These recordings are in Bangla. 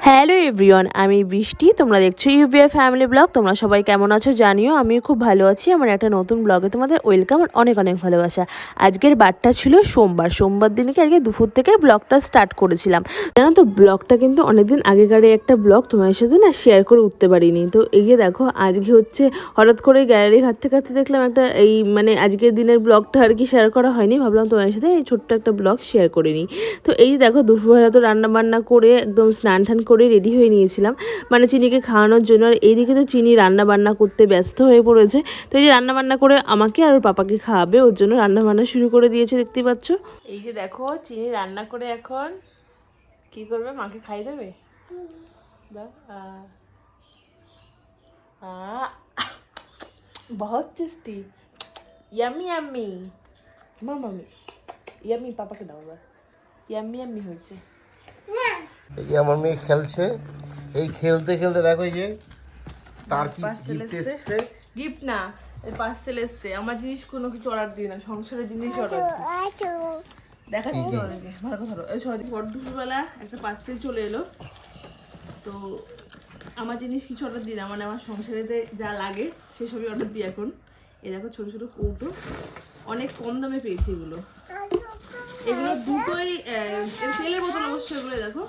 হ্যালো এভরিওয়ান, আমি বৃষ্টি। তোমরা দেখছো ইউবিআই ফ্যামিলি ব্লগ। তোমরা সবাই কেমন আছো জানিও। আমিও খুব ভালো আছি। আমার একটা নতুন ব্লগে তোমাদের ওয়েলকাম আর অনেক অনেক ভালোবাসা। আজকের বারটা ছিল সোমবার দিনকে আজকে দুপুর থেকে ব্লগটা স্টার্ট করেছিলাম। জানো তো, ব্লগটা কিন্তু অনেকদিন আগেকারে একটা ব্লগ তোমার সাথে না শেয়ার করে উঠতে পারিনি। তো এই যে দেখো, আজকে হচ্ছে হঠাৎ করে গ্যালারি ঘাটতে ঘাটতে দেখলাম একটা এই মানে আজকের দিনের ব্লগটা আর কি শেয়ার করা হয়নি। ভাবলাম তোমার সাথে এই ছোট্ট একটা ব্লগ শেয়ার করে নিই। তো এই যে দেখো, দুপুরবেলা তো রান্না বান্না করে একদম স্নান টান করে রেডি হয়ে নিয়েছিলাম মানে চিনিকে খাওয়ানোর জন্য। আর এইদিকে তো চিনি রান্না বান্না করতে ব্যস্ত হয়ে পড়েছে। তো এই যে রান্না বান্না করে আমাকে আর ওর পাপাকে খাওয়াবে, ওর জন্য রান্না বান্না শুরু করে দিয়েছে, দেখতে পাচ্ছ। এই যে দেখো, চিনি রান্না করে এখন কি করবে, মাকে খাই দেবে। बहुत টেস্টি, ইয়ামি ইয়ামি মামি, ইয়ামি পাপাকে দাও এবার। ইয়ামি ইয়ামি হয়েছে। এই যে আমার মেয়ে খেলছে, এই খেলতে খেলতে দেখো এই যে তার কি গিফট এসেছে। গিফট না, পার্সেল এসছে। আমার জিনিস কোনো কিছু অর্ডার দিই না, সংসারের জিনিস অর্ডার দিই। দেখাচ্ছি তোমাদেরকে, ভালো কথা ধরো। এই সরি, বড় দুপুরবেলা একটা পার্সেল চলে এলো। তো আমার জিনিস কিছু অর্ডার দিই না, মানে আমার সংসারেতে যা লাগে সেসবই অর্ডার দিই এখন। এই দেখো ছোটো ছোটো কৌটো, অনেক কম দামে পেয়েছি এগুলো। এগুলো দুটোই তেলের বোতল অবশ্য। এগুলো দেখো,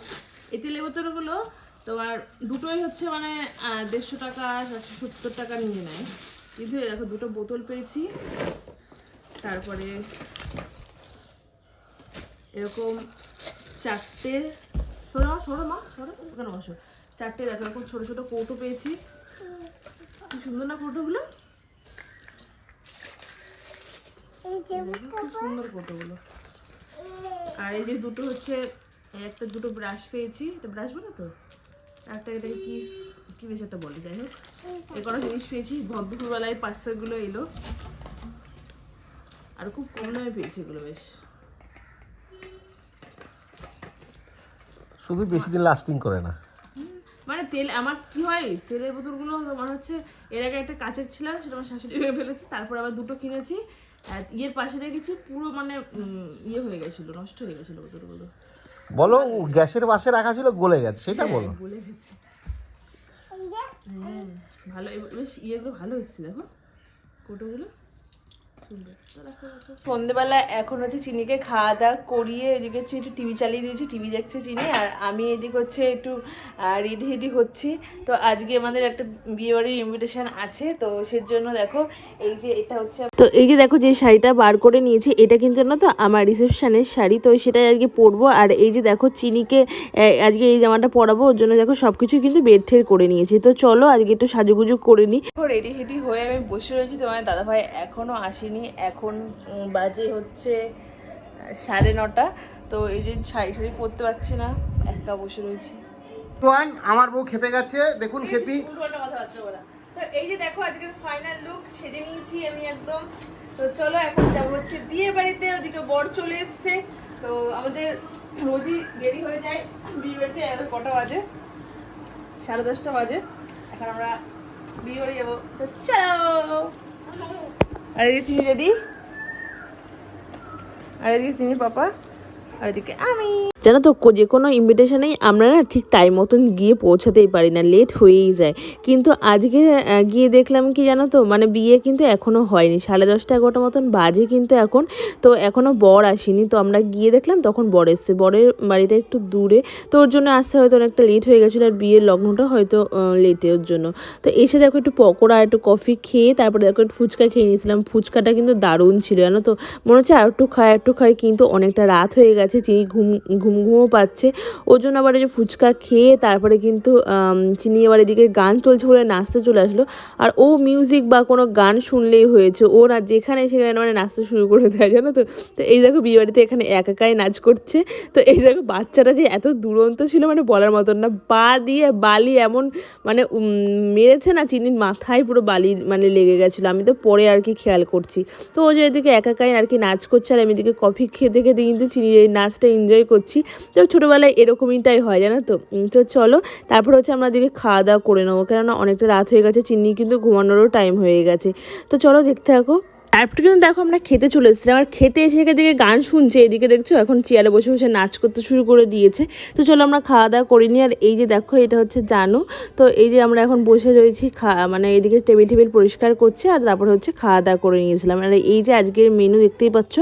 এই তেলের বোতলগুলো তোমার দুটোই হচ্ছে মানে 150 টাকা 170 টাকা নিয়ে নেয়। কিন্তু দেখো দুটো বোতল পেয়েছি। তারপরে এরকম চারটে ওখানে বসো, চারটে দেখো এরকম ছোটো ছোটো কৌটো পেয়েছি। কি সুন্দর না কৌটোগুলো, খুব সুন্দর কৌটোগুলো। আর এই যে দুটো হচ্ছে একটা দুটো ব্রাশ পেয়েছি। এটা ব্রাশ বলে তো, একটা এটাকে কি বেশ একটা বলে, যাই হোক এই কটা জিনিস পেয়েছি। দুপুরবেলায় পার্সেলগুলো এলো আর খুব কম দামে পেয়েছি এগুলো বেশ। শুধু বেশি দিন লাস্টিং করে না, মানে তেল আমার কি হয়, তেলের বোতলগুলো তোমার হচ্ছে এর আগে একটা কাচের ছিলাম, সেটা আমার শাশুড়ি হয়ে ফেলেছি। তারপর আবার দুটো কিনেছি, ইয়ের পাশে রেখেছি, পুরো মানে ইয়ে হয়ে গেছিলো, নষ্ট হয়ে গেছিলো বোতলগুলো। বলো গ্যাসের পাশে রাখা ছিল গলে গেছে, সেটা বলো। গলে গেছে। হ্যাঁ ভালো, বেশ ইয়েগুলো ভালো এসেছে দেখো কোটোগুলো। সন্ধ্যেবেলা এখন হচ্ছে চিনিকে খাওয়া দাওয়া করিয়ে এদিকে হচ্ছে একটু টিভি চালিয়ে দিয়েছি, টিভি দেখছে চিনি। আর আমি এদিকে হচ্ছে একটু রেডি হচ্ছি। তো আজকে আমাদের একটা বিয়েবাড়ির ইনভিটেশন আছে, তো সেজন্য দেখো এই যে এটা হচ্ছে, তো এই যে দেখো যে শাড়িটা বার করে নিয়েছি, এটা কিন্তু না তো আমার রিসেপশনের শাড়ি, তো সেটাই আজকে পরবো। আর এই যে দেখো চিনিকে আজকে এই জামাটা পরাবো, ওর জন্য দেখো সব কিছু কিন্তু বেড ঠের করে নিয়েছি। তো চলো আজকে একটু সাজুগুজু করে নিই। রেডি হয়ে আমি বসে রয়েছি। তোমার দাদাভাই এখনও আসেনি, এখন বাজে হচ্ছে 9:30। তো এই যে শাড়ি পরতে পারছি না, একটা বসে রয়েছি। আমার বউ খেপে গেছে, দেখুন খেপি। তো এই যে দেখো আজকের ফাইনাল লুক সেজে নিয়েছি আমি একদম। তো চলো এখন যাবো হচ্ছে বিয়ে বাড়িতে, ওদিকে বর চলে এসছে। তো আমাদের রোজই দেরি হয়ে যায় বিয়ে বাড়িতে। এখন কটা বাজে, 10:30 বাজে। এখন আমরা বিয়ে বাড়ি যাবো, তো চলো। আর এদিকে চিনি রেডি, আর এদিকে চিনি পাপা, আর এদিকে আমি। জানো তো, যে কোনো ইনভিটেশনেই আমরা না ঠিক টাইম মতন গিয়ে পৌঁছাতেই পারি না, লেট হয়েই যায়। কিন্তু আজকে গিয়ে দেখলাম কি জানো তো, মানে বিয়ে কিন্তু এখনও হয়নি, 10:30 11টা মতন বাজে কিন্তু এখন। তো এখনও বর আসেনি। তো আমরা গিয়ে দেখলাম তখন বর এসছে। বরের বাড়িটা একটু দূরে, তো ওর জন্য আসতে হয়তো অনেকটা লেট হয়ে গেছিলো। আর বিয়ের লগ্নটা হয়তো লেটে, ওর জন্য। তো এসে দেখো একটু পকোড়া একটু কফি খেয়ে তারপরে দেখো একটু ফুচকা খেয়ে নিয়েছিলাম। ফুচকাটা কিন্তু দারুণ ছিল জানো তো, মনে হচ্ছে আর একটু খাই, কিন্তু অনেকটা রাত হয়ে গেছে, চিনি ঘুমও পাচ্ছে। ওর জন্য আবার এই যে ফুচকা খেয়ে তারপরে কিন্তু চিনি আবার এদিকে গান চলছে বলে নাচতে চলে আসলো। আর ও মিউজিক বা কোনো গান শুনলেই হয়েছে, ও না যেখানে সেখানে মানে নাচতে শুরু করে দেয় জানো তো। তো এই দেখো বিয়ে বাড়িতে এখানে একাই নাচ করছে। তো এই দেখো বাচ্চাটা যে এত দুরন্ত ছিল মানে বলার মতন না, পা দিয়ে বালি এমন মানে মেরেছে না, চিনির মাথায় পুরো বালি মানে লেগে গেছিলো। আমি তো পরে আর কি খেয়াল করছি। তো ও যে এদিকে একাই আর কি নাচ করছে, আর আমি এদিকে কফি খেতে কিন্তু চিনির এই নাচটা এনজয় করছি। তো ছোটোবেলায় এরকমইটাই হয় জানো তো। তো চলো তারপর হচ্ছে আমরা এদিকে খাওয়া দাওয়া করে নেবো, কেননা অনেকটা রাত হয়ে গেছে, চিনি কিন্তু ঘুমানোরও টাইম হয়ে গেছে। তো চলো দেখতে থাকো। তারপর কিন্তু দেখো আমরা খেতে চলে এসেছিলাম, আর খেতে এসে এদিকে গান শুনছে, এদিকে দেখছো এখন চেয়ারে বসে বসে নাচ করতে শুরু করে দিয়েছে। তো চলো আমরা খাওয়া দাওয়া করিনি। আর এই যে দেখো এটা হচ্ছে জানু। তো এই যে আমরা এখন বসে রয়েছি, মানে এদিকে টেবিল পরিষ্কার করছে, আর তারপর হচ্ছে খাওয়া দাওয়া করে নিয়েছিলাম। আর এই যে আজকের মেনু দেখতেই পাচ্ছ।